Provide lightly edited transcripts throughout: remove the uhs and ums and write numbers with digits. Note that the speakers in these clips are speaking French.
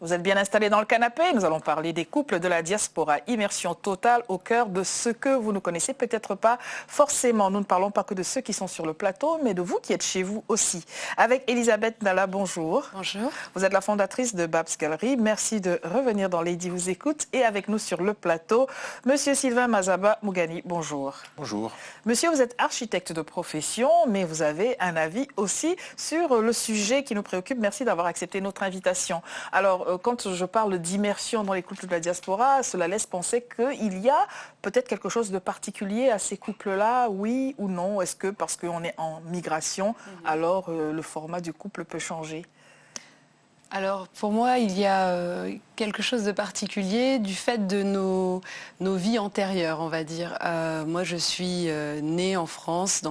Vous êtes bien installés dans le canapé. Nous allons parler des couples de la diaspora. Immersion totale au cœur de ce que vous ne connaissez peut-être pas forcément. Nous ne parlons pas que de ceux qui sont sur le plateau, mais de vous qui êtes chez vous aussi. Avec Elisabeth Nala, bonjour. Bonjour. Vous êtes la fondatrice de Babs Gallery. Merci de revenir dans Lady vous écoute. Et avec nous sur le plateau, Monsieur Sylvain Mazaba Mougani, bonjour. Bonjour. Monsieur, vous êtes architecte de profession, mais vous avez un avis aussi sur le sujet qui nous préoccupe. Merci d'avoir accepté notre invitation. Alors, quand je parle d'immersion dans les couples de la diaspora, cela laisse penser qu'il y a peut-être quelque chose de particulier à ces couples-là, oui ou non? Est-ce que parce qu'on est en migration, alors le format du couple peut changer? Alors pour moi, il y a quelque chose de particulier du fait de nos vies antérieures, on va dire. Moi, je suis née en France,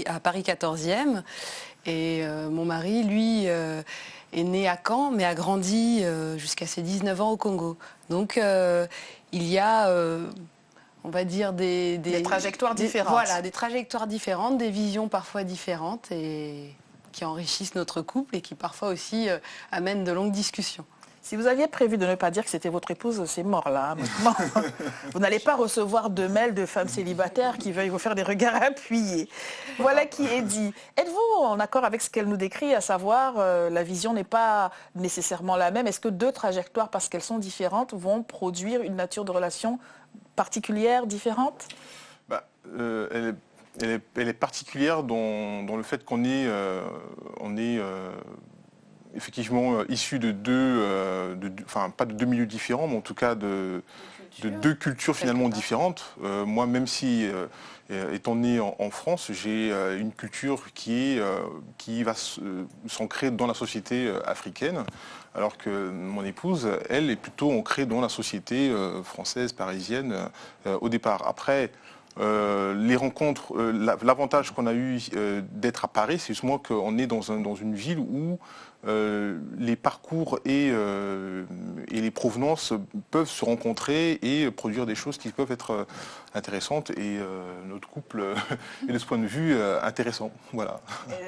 à Paris 14e, et mon mari, lui, est né à Caen, mais a grandi jusqu'à ses 19 ans au Congo. Donc il y a... on va dire des trajectoires différentes. Voilà, des trajectoires différentes, des visions parfois différentes et qui enrichissent notre couple et qui parfois aussi amènent de longues discussions. Si vous aviez prévu de ne pas dire que c'était votre épouse, c'est mort là. Maintenant, vous n'allez pas recevoir de mails de femmes célibataires qui veuillent vous faire des regards appuyés. Voilà qui est dit. Êtes-vous en accord avec ce qu'elle nous décrit, à savoir la vision n'est pas nécessairement la même? Est-ce que deux trajectoires, parce qu'elles sont différentes, vont produire une nature de relation particulière, différente? Elle est particulière dans le fait qu'on est, effectivement issu de enfin pas de deux milieux différents, mais en tout cas de deux cultures finalement différentes. Moi, même si étant né en France, j'ai une culture qui va s'ancrer dans la société africaine, alors que mon épouse, elle, est plutôt ancrée dans la société française, parisienne au départ. Après, les rencontres, l'avantage qu'on a eu d'être à Paris, c'est justement qu'on est dans une ville où les parcours et les provenances peuvent se rencontrer et produire des choses qui peuvent être intéressantes, et notre couple est de ce point de vue intéressant. Voilà.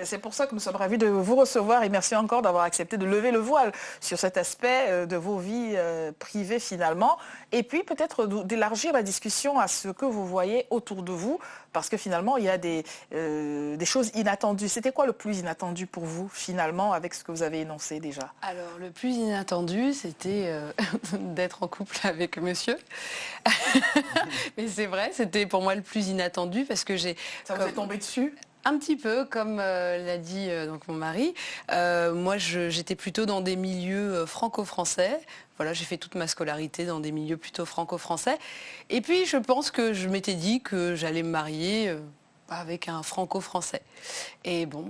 C'est pour ça que nous sommes ravis de vous recevoir et merci encore d'avoir accepté de lever le voile sur cet aspect de vos vies privées finalement, et puis peut-être d'élargir la discussion à ce que vous voyez autour de vous, parce que finalement il y a des choses inattendues. C'était quoi le plus inattendu pour vous finalement avec ce que vous avez énoncé déjà? Alors le plus inattendu, c'était d'être en couple avec monsieur. Mais c'est vrai, c'était pour moi le plus inattendu parce que j'ai... Ça vous est tombé dessus? Un petit peu, comme l'a dit donc mon mari. Moi, j'étais plutôt dans des milieux franco-français. Voilà, j'ai fait toute ma scolarité dans des milieux plutôt franco-français. Et puis, je pense que je m'étais dit que j'allais me marier avec un franco-français. Et bon,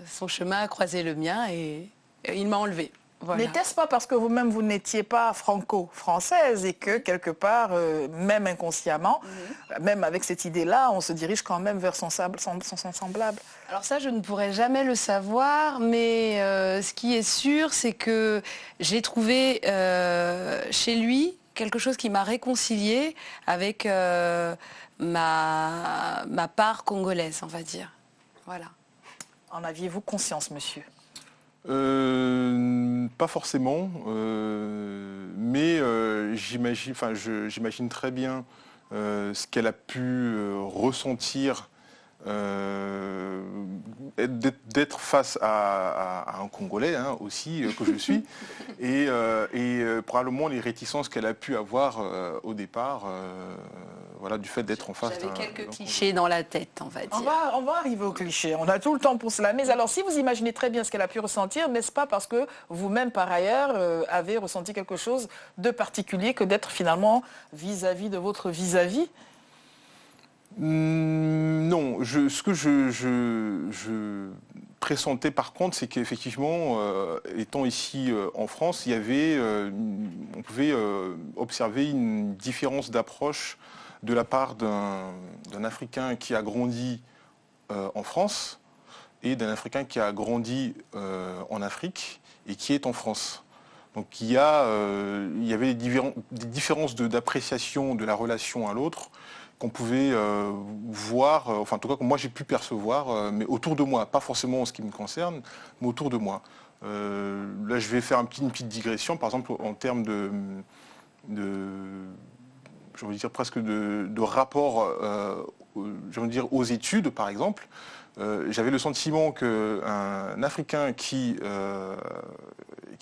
son chemin a croisé le mien et il m'a enlevé. Voilà. N'était-ce pas parce que vous-même, vous n'étiez pas franco-française et que, quelque part, même inconsciemment, même avec cette idée-là, on se dirige quand même vers son semblable? Alors ça, je ne pourrais jamais le savoir, mais ce qui est sûr, c'est que j'ai trouvé chez lui quelque chose qui m'a réconciliée avec ma part congolaise, on va dire. Voilà. En aviez-vous conscience, monsieur? Pas forcément, mais j'imagine très bien ce qu'elle a pu ressentir d'être face à un Congolais aussi, que je suis, et probablement les réticences qu'elle a pu avoir au départ, voilà, du fait d'être en face. J'avais quelques clichés dans la tête, on va dire. On va arriver aux clichés, on a tout le temps pour cela. Mais alors, si vous imaginez très bien ce qu'elle a pu ressentir, n'est-ce pas parce que vous-même, par ailleurs, avez ressenti quelque chose de particulier que d'être finalement vis-à-vis de votre vis-à-vis? Non, ce que je pressentais par contre, c'est qu'effectivement, étant ici en France, il y avait, on pouvait observer une différence d'approche de la part d'un Africain qui a grandi en France et d'un Africain qui a grandi en Afrique et qui est en France. Donc il y avait des différences d'appréciation de la relation à l'autre qu'on pouvait voir, enfin en tout cas que moi j'ai pu percevoir, mais autour de moi, pas forcément en ce qui me concerne, mais autour de moi. Là, je vais faire une petite digression, par exemple, en termes j'ai envie de dire presque de rapport, j'ai envie de dire aux études, par exemple. J'avais le sentiment qu'un Africain qui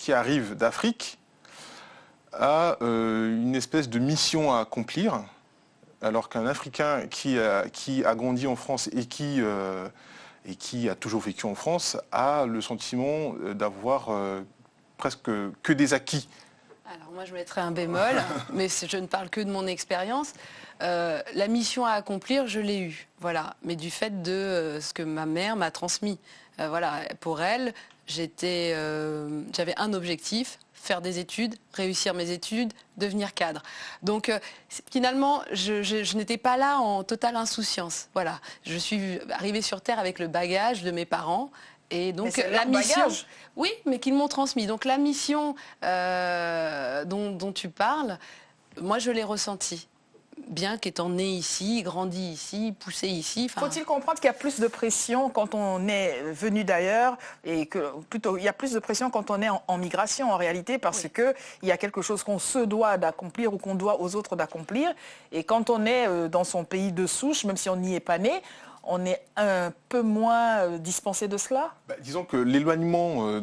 arrive d'Afrique a une espèce de mission à accomplir, alors qu'un Africain qui a grandi en France et qui a toujours vécu en France a le sentiment d'avoir presque que des acquis. Alors moi je mettrais un bémol, mais je ne parle que de mon expérience. La mission à accomplir, je l'ai eue, voilà, mais du fait de ce que ma mère m'a transmis. Voilà, pour elle, j'avais un objectif, faire des études, réussir mes études, devenir cadre. Donc finalement, je n'étais pas là en totale insouciance. Voilà, je suis arrivée sur Terre avec le bagage de mes parents. Et donc la mission, bagage. Oui, mais qu'ils m'ont transmis. Donc la mission dont tu parles, moi je l'ai ressentie. Bien qu'étant né ici, grandi ici, poussé ici. Faut-il comprendre qu'il y a plus de pression quand on est venu d'ailleurs et que plutôt il y a plus de pression quand on est en migration en réalité parce oui. que il y a quelque chose qu'on se doit d'accomplir ou qu'on doit aux autres d'accomplir et quand on est dans son pays de souche, même si on n'y est pas né, on est un peu moins dispensé de cela. Disons que l'éloignement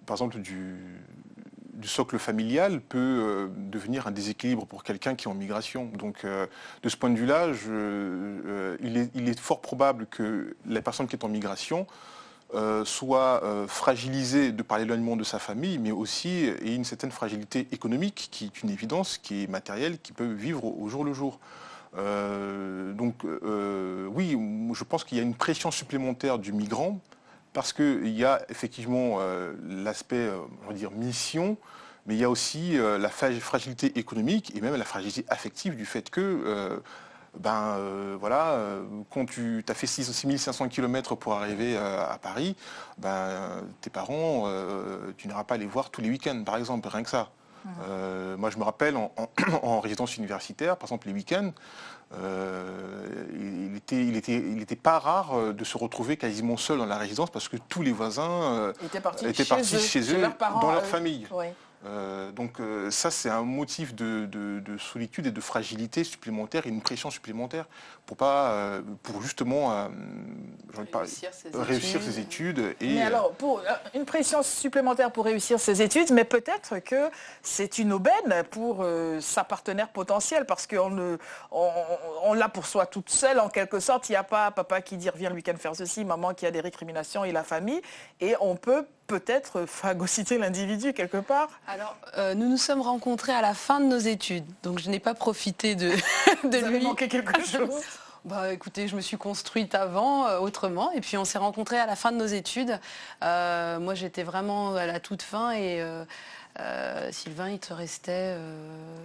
par exemple du socle familial peut devenir un déséquilibre pour quelqu'un qui est en migration. Donc, de ce point de vue-là, il est fort probable que la personne qui est en migration soit fragilisée de par l'éloignement de sa famille, mais aussi ait une certaine fragilité économique, qui est une évidence, qui est matérielle, qui peut vivre au jour le jour. Oui, je pense qu'il y a une pression supplémentaire du migrant, parce qu'il y a effectivement l'aspect, on va dire, mission, mais il y a aussi la fragilité économique et même la fragilité affective du fait que, quand tu as fait 6500 km pour arriver à Paris, tes parents, tu n'iras pas les voir tous les week-ends, par exemple, rien que ça. Moi, je me rappelle, en résidence universitaire, par exemple, les week-ends, il était pas rare de se retrouver quasiment seul dans la résidence parce que tous les voisins étaient partis chez eux dans leur famille. Oui. Donc ça, c'est un motif de solitude et de fragilité supplémentaire et une pression supplémentaire pour justement réussir ses études. Mais alors, pour une pression supplémentaire pour réussir ses études, mais peut-être que c'est une aubaine pour sa partenaire potentielle parce qu'on l'a pour soi toute seule en quelque sorte. Il n'y a pas papa qui dit reviens le week-end faire ceci, maman qui a des récriminations et la famille. Et on peut-être phagocyter l'individu quelque part. Alors, nous nous sommes rencontrés à la fin de nos études, donc je n'ai pas profité de Vous avez manqué quelque chose. Écoutez, je me suis construite avant, autrement, et puis on s'est rencontrés à la fin de nos études. Moi, j'étais vraiment à la toute fin et Sylvain, il te restait...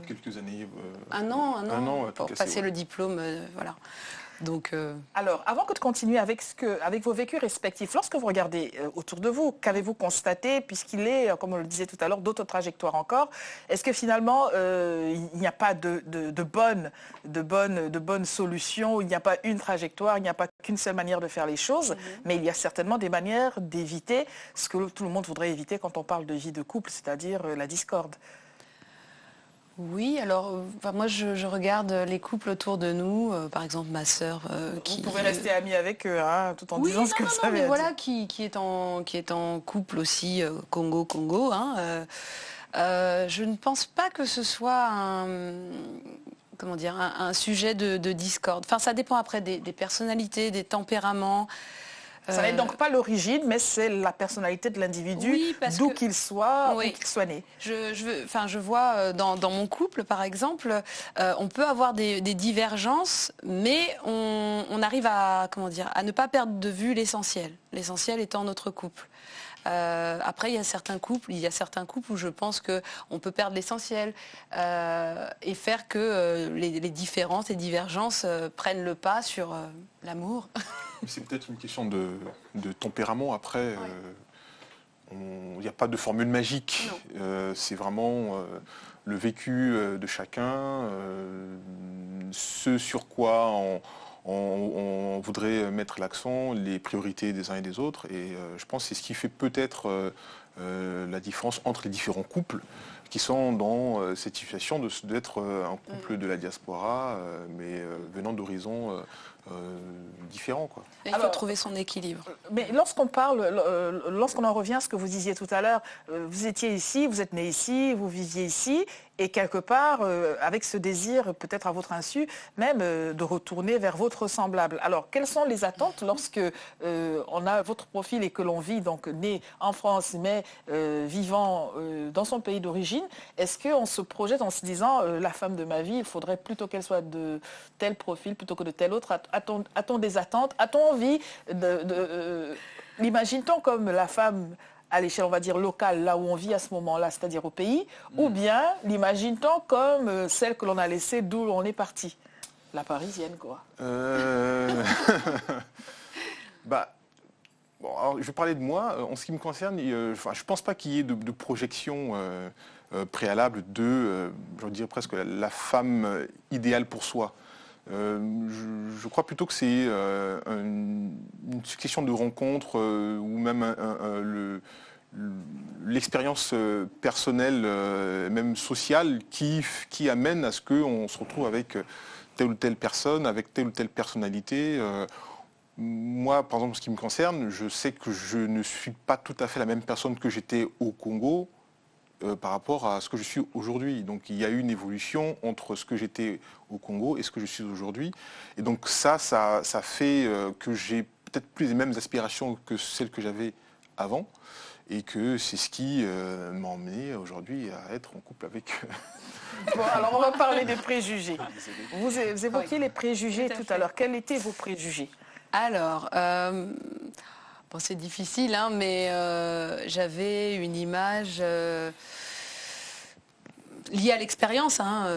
quelques années. Un an pour passer le diplôme, voilà. Donc, Alors, avant que de continuer avec vos vécus respectifs, lorsque vous regardez autour de vous, qu'avez-vous constaté, puisqu'il est, comme on le disait tout à l'heure, d'autres trajectoires encore, est-ce que finalement, il n'y a pas de bonnes solutions, il n'y a pas une trajectoire, il n'y a pas qu'une seule manière de faire les choses, mais il y a certainement des manières d'éviter ce que tout le monde voudrait éviter quand on parle de vie de couple, c'est-à-dire la discorde? Oui, alors moi je regarde les couples autour de nous, par exemple ma sœur Vous pouvez rester amie avec eux, hein, tout en disant ce que vous savez. Mais voilà, qui est en couple aussi Congo, hein, je ne pense pas que ce soit un sujet de discorde. Enfin, ça dépend après des personnalités, des tempéraments. Ça n'est donc pas l'origine, mais c'est la personnalité de l'individu, oui, d'où qu'il soit, où qu'il soit né. Je vois dans mon couple, par exemple, on peut avoir des divergences, mais on arrive à ne pas perdre de vue l'essentiel. L'essentiel étant notre couple. Après, il y a certains couples où je pense qu'on peut perdre l'essentiel et faire que les différences et divergences prennent le pas sur l'amour. C'est peut-être une question de tempérament. Après, il n'y a pas de formule magique. C'est vraiment le vécu de chacun, ce sur quoi on voudrait mettre l'accent, les priorités des uns et des autres. Et je pense que c'est ce qui fait peut-être la différence entre les différents couples qui sont dans cette situation d'être un couple de la diaspora, mais venant d'horizons différents, quoi. Il faut trouver son équilibre. Mais lorsqu'on en revient à ce que vous disiez tout à l'heure, vous étiez ici, vous êtes né ici, vous viviez ici, et quelque part, avec ce désir, peut-être à votre insu, même de retourner vers votre semblable. Alors, quelles sont les attentes lorsque on a votre profil et que l'on vit, donc né en France, mais vivant dans son pays d'origine? Est-ce qu'on se projette en se disant, la femme de ma vie, il faudrait plutôt qu'elle soit de tel profil plutôt que de tel autre? A-t-on des attentes? A-t-on envie l'imagine-t-on comme la femme à l'échelle, on va dire, locale, là où on vit à ce moment-là, c'est-à-dire au pays, ou bien l'imagine-t-on comme celle que l'on a laissée d'où on est parti? La parisienne, quoi. Bah, bon, alors, je vais parler de moi. En ce qui me concerne, je ne pense pas qu'il y ait de projection préalable je veux dire presque la femme idéale pour soi. Je crois plutôt que c'est une succession de rencontres ou même l'expérience personnelle, même sociale, qui amène à ce qu'on se retrouve avec telle ou telle personne, avec telle ou telle personnalité. Moi, par exemple, en ce qui me concerne, je sais que je ne suis pas tout à fait la même personne que j'étais au Congo par rapport à ce que je suis aujourd'hui. Donc il y a eu une évolution entre ce que j'étais au Congo et ce que je suis aujourd'hui. Et donc ça fait que j'ai peut-être plus les mêmes aspirations que celles que j'avais avant. Et que c'est ce qui m'a emmené aujourd'hui à être en couple avec... Bon, alors on va parler des préjugés. Vous évoquiez les préjugés tout à l'heure. Quels étaient vos préjugés? Alors, bon, c'est difficile, hein, mais j'avais une image liée à l'expérience, hein,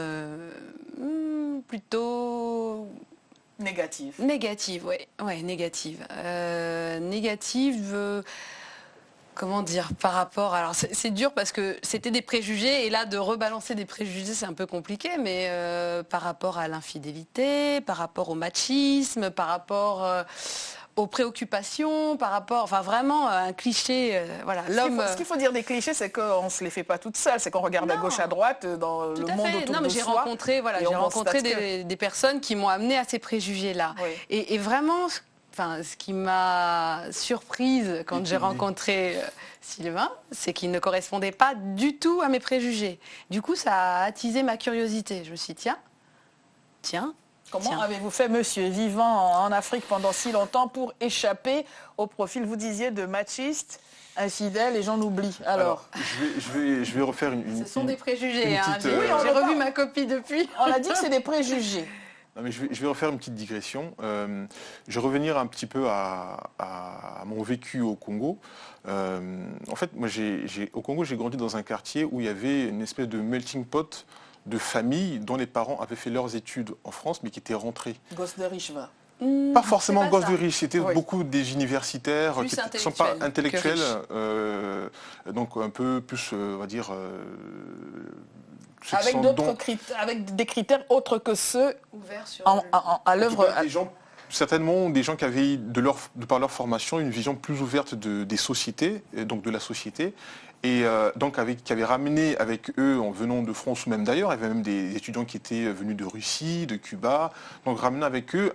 plutôt... Négative. Négative, oui, ouais, négative. Négative... Comment dire, par rapport... Alors c'est dur parce que c'était des préjugés et là de rebalancer des préjugés c'est un peu compliqué, mais par rapport à l'infidélité, par rapport au machisme, par rapport aux préoccupations, par rapport... Enfin vraiment un cliché, voilà. L'homme... Ce qu'il faut dire des clichés, c'est qu'on ne se les fait pas toutes seules, c'est qu'on regarde à gauche, à droite, dans le monde autour de j'ai soi. Rencontré, voilà, j'ai rencontré des personnes qui m'ont amené à ces préjugés-là. Oui. Et vraiment... Enfin, ce qui m'a surprise quand j'ai rencontré Sylvain, c'est qu'il ne correspondait pas du tout à mes préjugés. Du coup, ça a attisé ma curiosité. Je me suis dit, tiens. Comment avez-vous fait, monsieur, vivant en Afrique pendant si longtemps, pour échapper au profil, vous disiez, de machiste, infidèle et j'en oublie? Alors je vais refaire une... Ce sont des préjugés. J'ai revu ma copie depuis. On a dit que c'est des préjugés. Non, mais je vais refaire une petite digression. Je vais revenir un petit peu à mon vécu au Congo. En fait, moi, au Congo, j'ai grandi dans un quartier où il y avait une espèce de melting pot de familles dont les parents avaient fait leurs études en France, mais qui étaient rentrés. Gosse de riche, va. Pas forcément gosses de riches, c'était beaucoup des universitaires qui ne sont pas intellectuels, donc un peu plus, on va dire... avec des critères autres que ceux ouverts sur à l'œuvre. Certainement des gens qui avaient, de par leur formation, une vision plus ouverte des sociétés, donc de la société, et donc qui avaient ramené avec eux, en venant de France ou même d'ailleurs, il y avait même des étudiants qui étaient venus de Russie, de Cuba, donc ramenant avec eux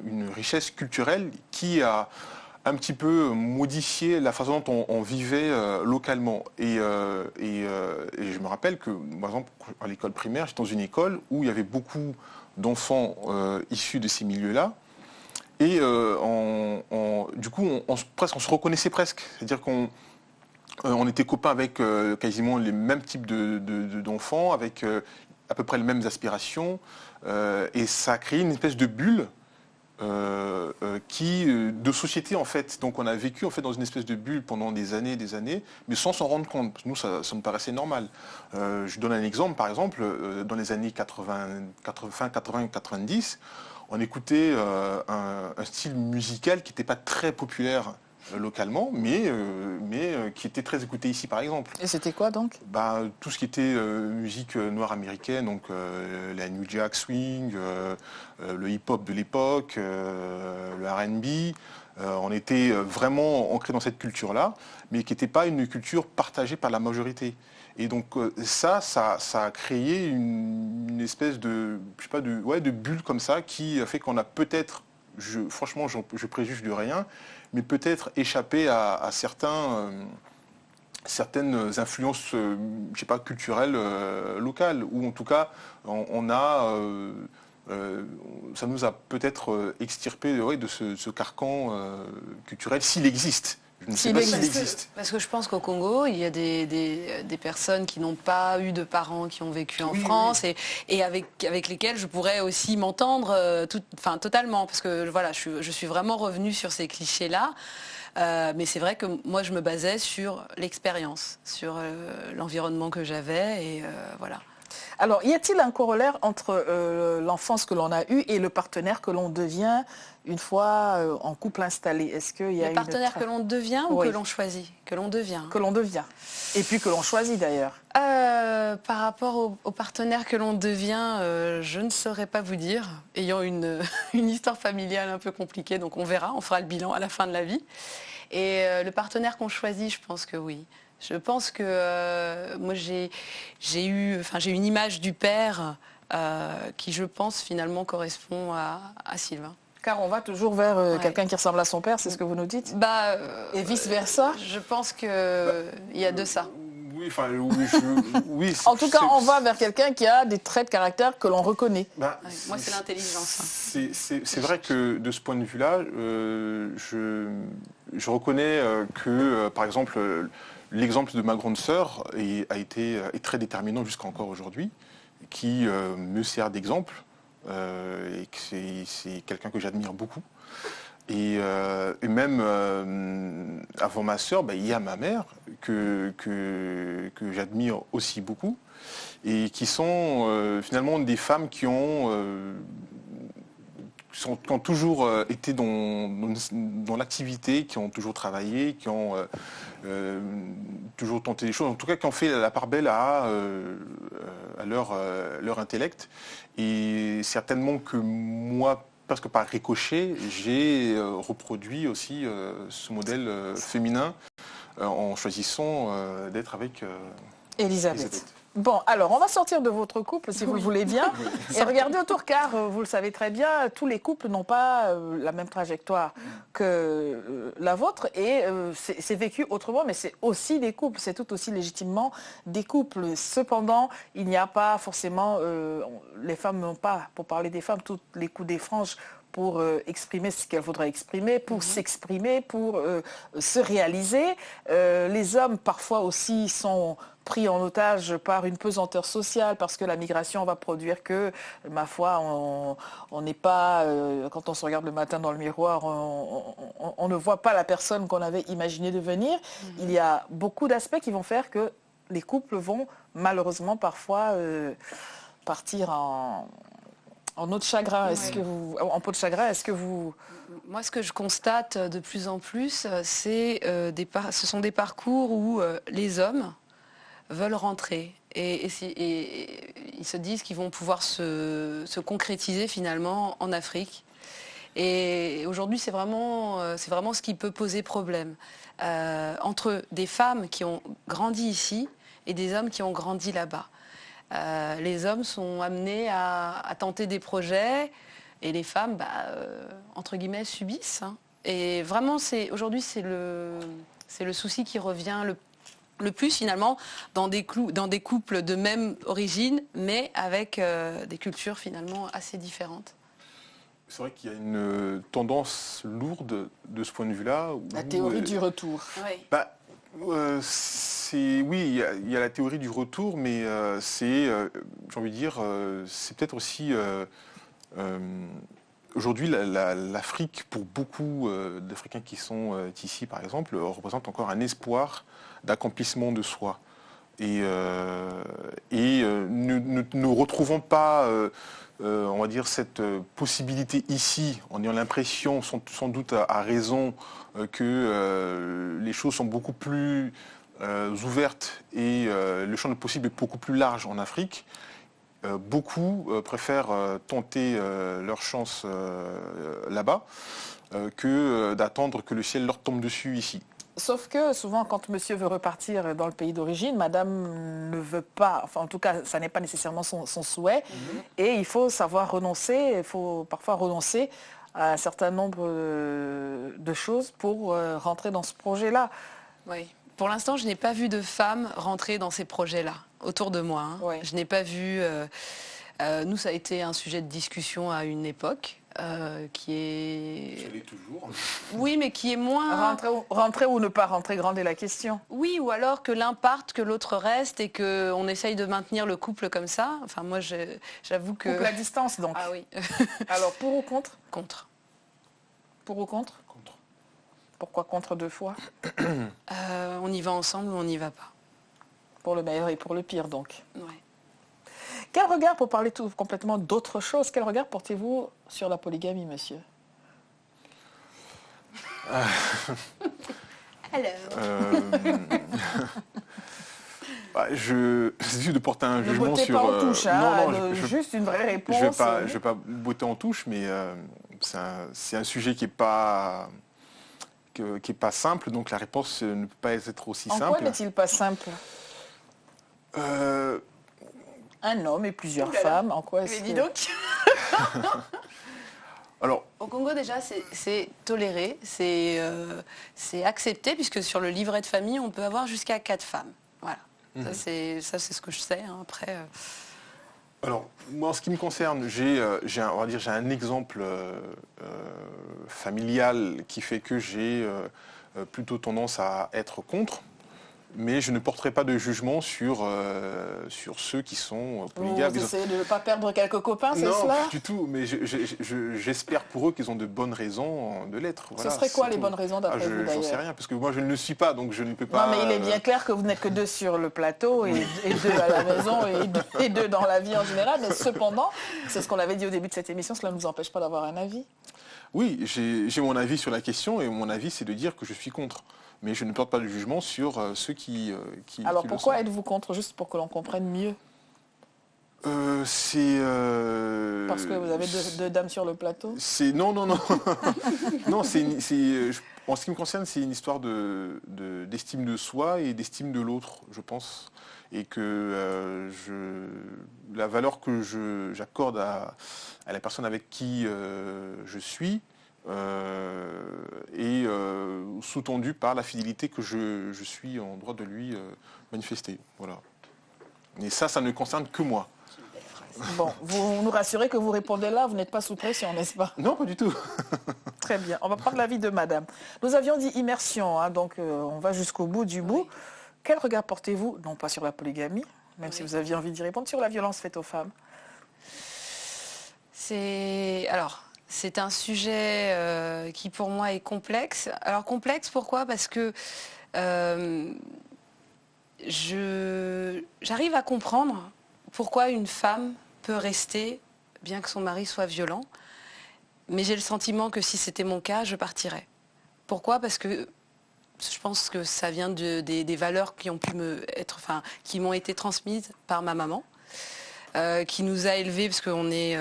une richesse culturelle qui a un petit peu modifié la façon dont on vivait localement. Et je me rappelle que, par exemple, à l'école primaire, j'étais dans une école où il y avait beaucoup d'enfants issus de ces milieux-là. Et du coup, on se reconnaissait presque. C'est-à-dire qu'on était copains avec quasiment les mêmes types d'enfants, avec à peu près les mêmes aspirations. Et ça a créé une espèce de bulle de société en fait. Donc on a vécu en fait dans une espèce de bulle pendant des années, mais sans s'en rendre compte. Nous, ça me paraissait normal. Je donne un exemple, par exemple, dans les années 80-90, on écoutait un style musical qui n'était pas très populaire localement, mais qui était très écouté ici, par exemple. Et c'était quoi donc? Tout ce qui était musique noire américaine, donc la New Jack Swing, le hip-hop de l'époque, le R&B. On était vraiment ancré dans cette culture-là, mais qui n'était pas une culture partagée par la majorité. Et donc ça a créé une espèce de, je sais pas, de bulle comme ça qui a fait qu'on a peut-être, franchement, je préjuge de rien, mais peut-être échappé à certaines influences, je sais pas, culturelles locales, ou en tout cas, ça nous a peut-être extirpé de ce carcan culturel, s'il existe. Je ne sais pas s'il existe. Parce que je pense qu'au Congo, il y a des personnes qui n'ont pas eu de parents qui ont vécu en France et avec lesquelles je pourrais aussi m'entendre totalement. Parce que voilà, je suis vraiment revenue sur ces clichés-là. Mais c'est vrai que moi, je me basais sur l'expérience, sur l'environnement que j'avais et voilà. Alors, y a-t-il un corollaire entre l'enfance que l'on a eue et le partenaire que l'on devient une fois en couple installé? Est-ce qu'il y a le partenaire que l'on devient ou que l'on choisit? Que l'on devient. Que l'on devient. Et puis que l'on choisit d'ailleurs. Par rapport au partenaire que l'on devient, je ne saurais pas vous dire, ayant une histoire familiale un peu compliquée, donc on verra, on fera le bilan à la fin de la vie. Et le partenaire qu'on choisit, je pense que oui. Je pense que moi j'ai eu une image du père qui, je pense, finalement correspond à Sylvain. Car on va toujours vers quelqu'un qui ressemble à son père, c'est ce que vous nous dites? Et vice-versa? Je pense qu'il y a de ça. Oui. En tout cas, on va vers quelqu'un qui a des traits de caractère que l'on reconnaît. Moi, c'est l'intelligence. C'est vrai que de ce point de vue-là, je reconnais que, par exemple, l'exemple de ma grande sœur est très déterminant jusqu'à encore aujourd'hui, qui me sert d'exemple, et que c'est quelqu'un que j'admire beaucoup. Et même avant ma sœur, il y a ma mère que j'admire aussi beaucoup, et qui sont finalement des femmes qui ont toujours été dans l'activité, qui ont toujours travaillé, qui ont toujours tenté des choses, en tout cas qui ont fait la part belle à leur intellect. Et certainement que moi, parce que par ricochet, j'ai reproduit aussi ce modèle féminin en choisissant d'être avec Elisabeth. Bon, alors, on va sortir de votre couple, si vous le voulez bien, et regarder autour, car, vous le savez très bien, tous les couples n'ont pas la même trajectoire que la vôtre, et c'est vécu autrement, mais c'est aussi des couples, c'est tout aussi légitimement des couples. Cependant, il n'y a pas forcément, les femmes n'ont pas, pour parler des femmes, tous les coups des franges pour exprimer ce qu'elles voudraient exprimer, pour s'exprimer, pour se réaliser. Les hommes, parfois aussi, sont pris en otage par une pesanteur sociale, parce que la migration va produire que, ma foi, on n'est pas, quand on se regarde le matin dans le miroir, on ne voit pas la personne qu'on avait imaginé devenir. Il y a beaucoup d'aspects qui vont faire que les couples vont malheureusement parfois partir en eau de chagrin. En peau de chagrin, est-ce que vous... Moi, ce que je constate de plus en plus, ce sont des parcours où les hommes veulent rentrer et ils se disent qu'ils vont pouvoir se concrétiser finalement en Afrique. Et aujourd'hui, c'est vraiment ce qui peut poser problème entre des femmes qui ont grandi ici et des hommes qui ont grandi là-bas. Les hommes sont amenés à tenter des projets et les femmes, entre guillemets, subissent. Et vraiment, aujourd'hui, c'est le souci qui revient le plus finalement dans des couples de même origine, mais avec des cultures finalement assez différentes. C'est vrai qu'il y a une tendance lourde de ce point de vue-là. La théorie du retour. Oui. Oui, il y a la théorie du retour, mais j'ai envie de dire, c'est peut-être aussi aujourd'hui l'Afrique, pour beaucoup d'Africains qui sont ici, par exemple, représente encore un espoir d'accomplissement de soi. Ne retrouvons pas, on va dire, cette possibilité ici, en ayant l'impression, sans doute à raison, que les choses sont beaucoup plus ouvertes et le champ de possible est beaucoup plus large en Afrique. Beaucoup préfèrent tenter leur chance là-bas que d'attendre que le ciel leur tombe dessus ici. Sauf que souvent, quand monsieur veut repartir dans le pays d'origine, madame ne veut pas, enfin en tout cas, ça n'est pas nécessairement son souhait. Et il faut savoir renoncer, il faut parfois renoncer à un certain nombre de choses pour rentrer dans ce projet-là. Oui. Pour l'instant, je n'ai pas vu de femmes rentrer dans ces projets-là, autour de moi. Hein. Ouais. Je n'ai pas vu... nous, ça a été un sujet de discussion à une époque. Qui est... Ça l'est toujours. Oui, mais qui est moins... Rentrer ou ne pas rentrer, grande est la question. Oui, ou alors que l'un parte, que l'autre reste et qu'on essaye de maintenir le couple comme ça. Enfin, moi, j'avoue que... Couple à distance, donc. Ah oui. Alors, pour ou contre? Contre. Pour ou contre? Contre. Pourquoi contre 2 fois? On y va ensemble ou on n'y va pas. Pour le meilleur et pour le pire, donc. Ouais. Quel regard, pour parler complètement d'autre chose, quel regard portez-vous sur la polygamie, monsieur? C'est difficile de porter un jugement bottez sur... pas en touche, non, juste une vraie réponse. je vais pas botter en touche, mais c'est un sujet qui est pas simple, donc la réponse ne peut pas être aussi En simple. quoi n'est-il pas simple? Un homme et plusieurs femmes, en quoi est-ce Mais dis que... donc. Alors, Au Congo, déjà, c'est toléré, c'est accepté, puisque sur le livret de famille, on peut avoir jusqu'à 4 femmes. Voilà. Ça, c'est ce que je sais. Hein. Après... Alors, moi, en ce qui me concerne, j'ai un exemple familial qui fait que j'ai plutôt tendance à être contre. Mais je ne porterai pas de jugement sur ceux qui sont polygames. Vous essayez de ne pas perdre quelques copains, c'est non, cela? pas du tout, mais j'espère pour eux qu'ils ont de bonnes raisons de l'être. Voilà, Ce serait quoi les tout. bonnes raisons d'après vous, d'ailleurs? J'en sais rien, parce que moi je ne le suis pas, donc je ne peux pas... Non, mais il est bien clair que vous n'êtes que 2 sur le plateau et 2 à la maison et 2 dans la vie en général. Mais cependant, c'est ce qu'on avait dit au début de cette émission, cela ne nous empêche pas d'avoir un avis. Oui, j'ai mon avis sur la question et mon avis c'est de dire que je suis contre. Mais je ne porte pas de jugement sur ceux qui Alors qui pourquoi le sont. êtes-vous contre, juste pour que l'on comprenne mieux? C'est... Parce que vous avez 2 dames sur le plateau? Non. Non, en ce qui me concerne, c'est une histoire d'estime de soi et d'estime de l'autre, je pense. Et que la valeur que j'accorde à la personne avec qui je suis est sous-tendue par la fidélité que je suis en droit de lui manifester. Voilà. Et ça ne concerne que moi. Bon, vous nous rassurez que vous répondez là, vous n'êtes pas sous pression, n'est-ce pas? Non, pas du tout. Très bien, on va prendre l'avis de madame. Nous avions dit immersion, hein, donc on va jusqu'au bout du bout. Quel regard portez-vous, non pas sur la polygamie, même si vous aviez envie d'y répondre, sur la violence faite aux femmes? C'est un sujet qui pour moi est complexe. Alors complexe pourquoi? Parce que j'arrive à comprendre pourquoi une femme peut rester, bien que son mari soit violent, mais j'ai le sentiment que si c'était mon cas, je partirais. Pourquoi? Parce que je pense que ça vient des valeurs qui qui m'ont été transmises par ma maman. Qui nous a élevés, parce qu'on est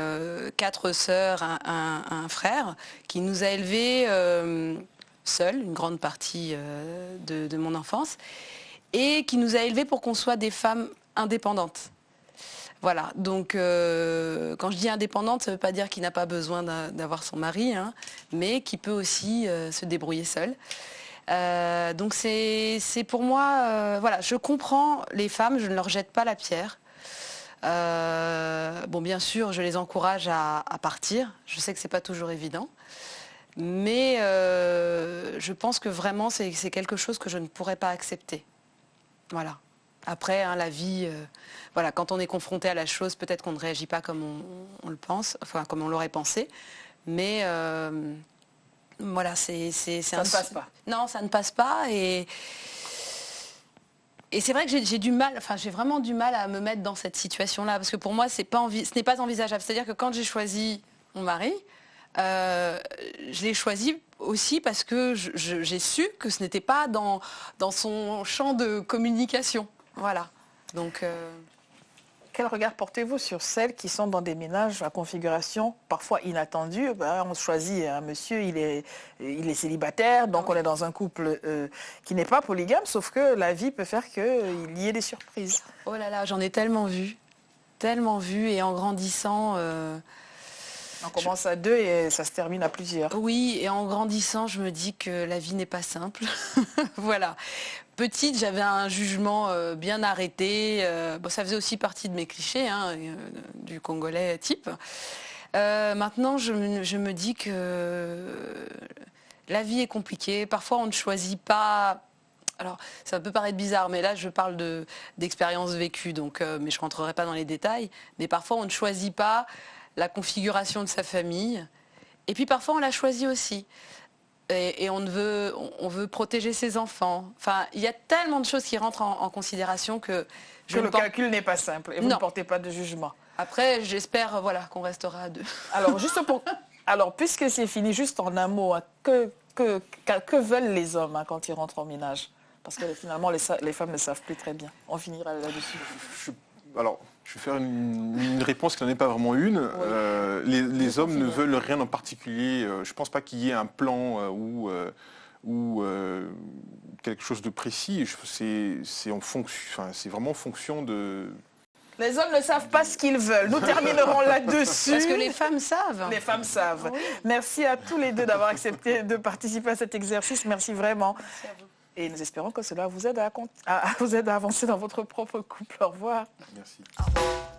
4 sœurs, un frère, qui nous a élevés seuls, une grande partie de mon enfance, et qui nous a élevés pour qu'on soit des femmes indépendantes. Voilà, donc quand je dis indépendante, ça ne veut pas dire qu'il n'a pas besoin d'avoir son mari, hein, mais qui peut aussi se débrouiller seul. Donc c'est pour moi, voilà, je comprends les femmes, je ne leur jette pas la pierre. Bon, bien sûr, je les encourage à partir. Je sais que c'est pas toujours évident, mais je pense que vraiment c'est quelque chose que je ne pourrais pas accepter. Voilà. Après, hein, la vie, voilà, quand on est confronté à la chose, peut-être qu'on ne réagit pas comme on le pense, enfin comme on l'aurait pensé, mais voilà, ça ne passe pas. Non, ça ne passe pas et Et c'est vrai que j'ai du mal, enfin j'ai vraiment du mal à me mettre dans cette situation-là, parce que pour moi, ce n'est pas envisageable. C'est-à-dire que quand j'ai choisi mon mari, je l'ai choisi aussi parce que j'ai su que ce n'était pas dans son champ de communication. Voilà. Donc... Quel regard portez-vous sur celles qui sont dans des ménages à configuration parfois inattendue? On choisit un monsieur, il est célibataire, donc on est dans un couple qui n'est pas polygame, sauf que la vie peut faire qu'il y ait des surprises. Oh là là, j'en ai tellement vu, et en grandissant... On commence à 2 et ça se termine à plusieurs. Oui, et en grandissant, je me dis que la vie n'est pas simple. Voilà. Petite, j'avais un jugement bien arrêté. Bon, ça faisait aussi partie de mes clichés, hein, du Congolais type. Maintenant, je me dis que la vie est compliquée. Parfois, on ne choisit pas... Alors, ça peut paraître bizarre, mais là, je parle d'expériences vécues, donc, mais je ne rentrerai pas dans les détails. Mais parfois, on ne choisit pas la configuration de sa famille. Et puis, parfois, on la choisit aussi. Et on veut protéger ses enfants. Enfin, il y a tellement de choses qui rentrent en considération que... le calcul n'est pas simple et vous ne portez pas de jugement. Après, j'espère voilà, qu'on restera à 2. Alors, puisque c'est fini, juste en un mot, hein, que veulent les hommes quand ils rentrent en ménage? Parce que finalement, les femmes ne savent plus très bien. On finira là-dessus. Alors, je vais faire une réponse qui n'en est pas vraiment une. Oui. Les hommes ne veulent rien en particulier. Je ne pense pas qu'il y ait un plan ou quelque chose de précis. C'est vraiment en fonction de... Les hommes ne savent pas ce qu'ils veulent. Nous terminerons là-dessus. Parce que les femmes savent. Les femmes savent. Oui. Merci à tous les deux d'avoir accepté de participer à cet exercice. Merci vraiment. Merci à vous. Et nous espérons que cela vous aide à avancer dans votre propre couple. Au revoir. Merci. Au revoir.